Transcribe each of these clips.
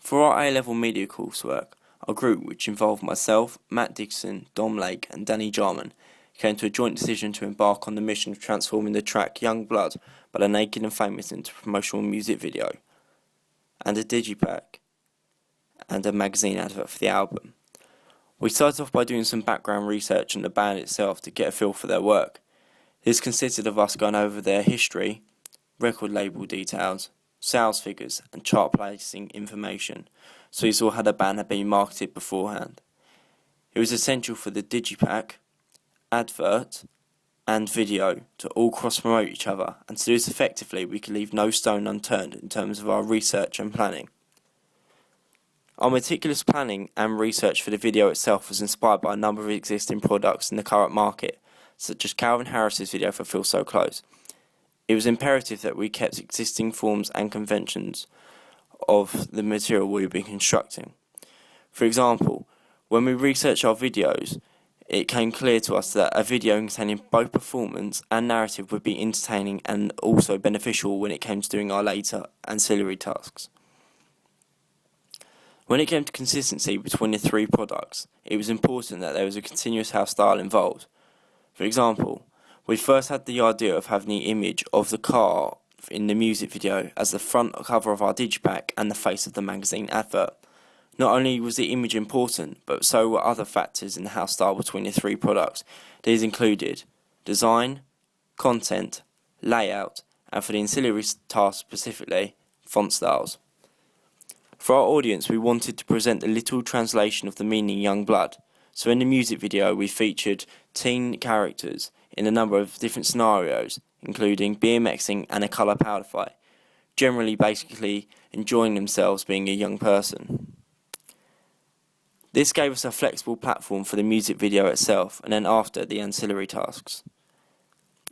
For our A-level media coursework, our group, which involved myself, Matt Dixon, Dom Lake and Danny Jarman, came to a joint decision to embark on the mission of transforming the track Young Blood by The Naked and Famous into a promotional music video, and a digipack, and a magazine advert for the album. We started off by doing some background research on the band itself to get a feel for their work. This consisted of us going over their history, record label details, sales figures and chart placing information, so we saw how the band had been marketed beforehand. It was essential for the digipack, advert and video to all cross-promote each other, and to do this effectively we could leave no stone unturned in terms of our research and planning. Our meticulous planning and research for the video itself was inspired by a number of existing products in the current market, such as Calvin Harris's video for Feel So Close. It was imperative that we kept existing forms and conventions of the material we would be constructing. For example, when we researched our videos, it came clear to us that a video containing both performance and narrative would be entertaining and also beneficial when it came to doing our later ancillary tasks. When it came to consistency between the three products, it was important that there was a continuous house style involved. For example, we first had the idea of having the image of the car in the music video as the front cover of our digipack and the face of the magazine advert. Not only was the image important, but so were other factors in the house style between the three products. These included design, content, layout, and for the ancillary tasks specifically, font styles. For our audience, we wanted to present a literal translation of the meaning Young Blood. So in the music video, we featured teen characters in a number of different scenarios, including BMXing and a colour powder fight, generally basically enjoying themselves being a young person. This gave us a flexible platform for the music video itself, and then after the ancillary tasks.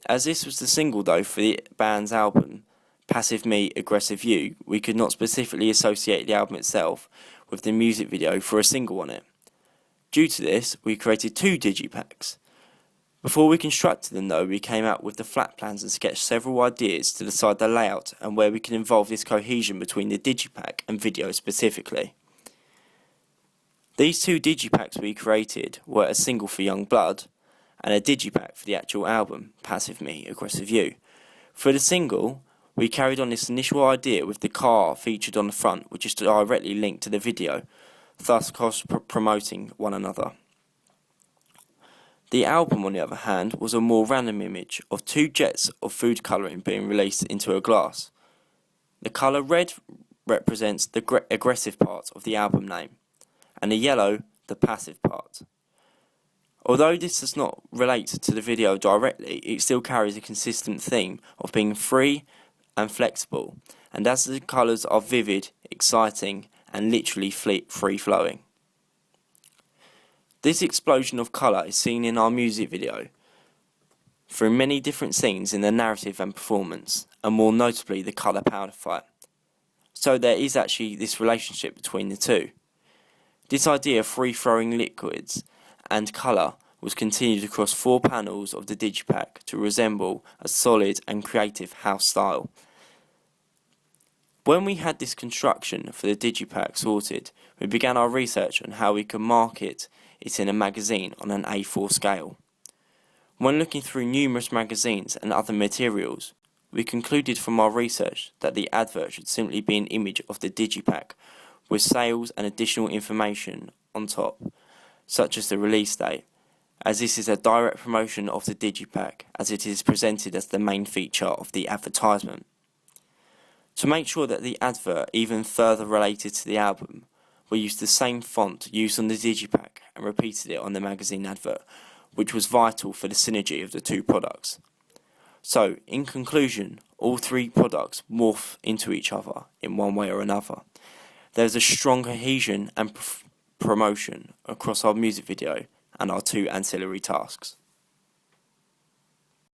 As this was the single though for the band's album, Passive Me, Aggressive You, we could not specifically associate the album itself with the music video for a single on it. Due to this, we created two digipacks. Before we constructed them though, we came out with the flat plans and sketched several ideas to decide the layout and where we could involve this cohesion between the digipack and video specifically. These two digipacks we created were a single for Young Blood and a digipack for the actual album, Passive Me, Aggressive You. For the single, we carried on this initial idea with the car featured on the front, which is directly linked to the video, thus cross-promoting one another. The album, on the other hand, was a more random image of two jets of food colouring being released into a glass. The colour red represents the aggressive part of the album name, and the yellow, the passive part. Although this does not relate to the video directly, it still carries a consistent theme of being free and flexible, and as the colours are vivid, exciting, and literally free-flowing. This explosion of colour is seen in our music video through many different scenes in the narrative and performance, and more notably the colour powder fight. So there is actually this relationship between the two. This idea of free-flowing liquids and colour was continued across 4 panels of the digipack to resemble a solid and creative house style. When we had this construction for the digipack sorted, we began our research on how we could market it in a magazine on an A4 scale. When looking through numerous magazines and other materials, we concluded from our research that the advert should simply be an image of the digipack with sales and additional information on top, such as the release date, as this is a direct promotion of the digipack as it is presented as the main feature of the advertisement. To make sure that the advert even further related to the album, we used the same font used on the digipack and repeated it on the magazine advert, which was vital for the synergy of the two products. So, in conclusion, all three products morph into each other in one way or another. There is a strong cohesion and promotion across our music video and our two ancillary tasks.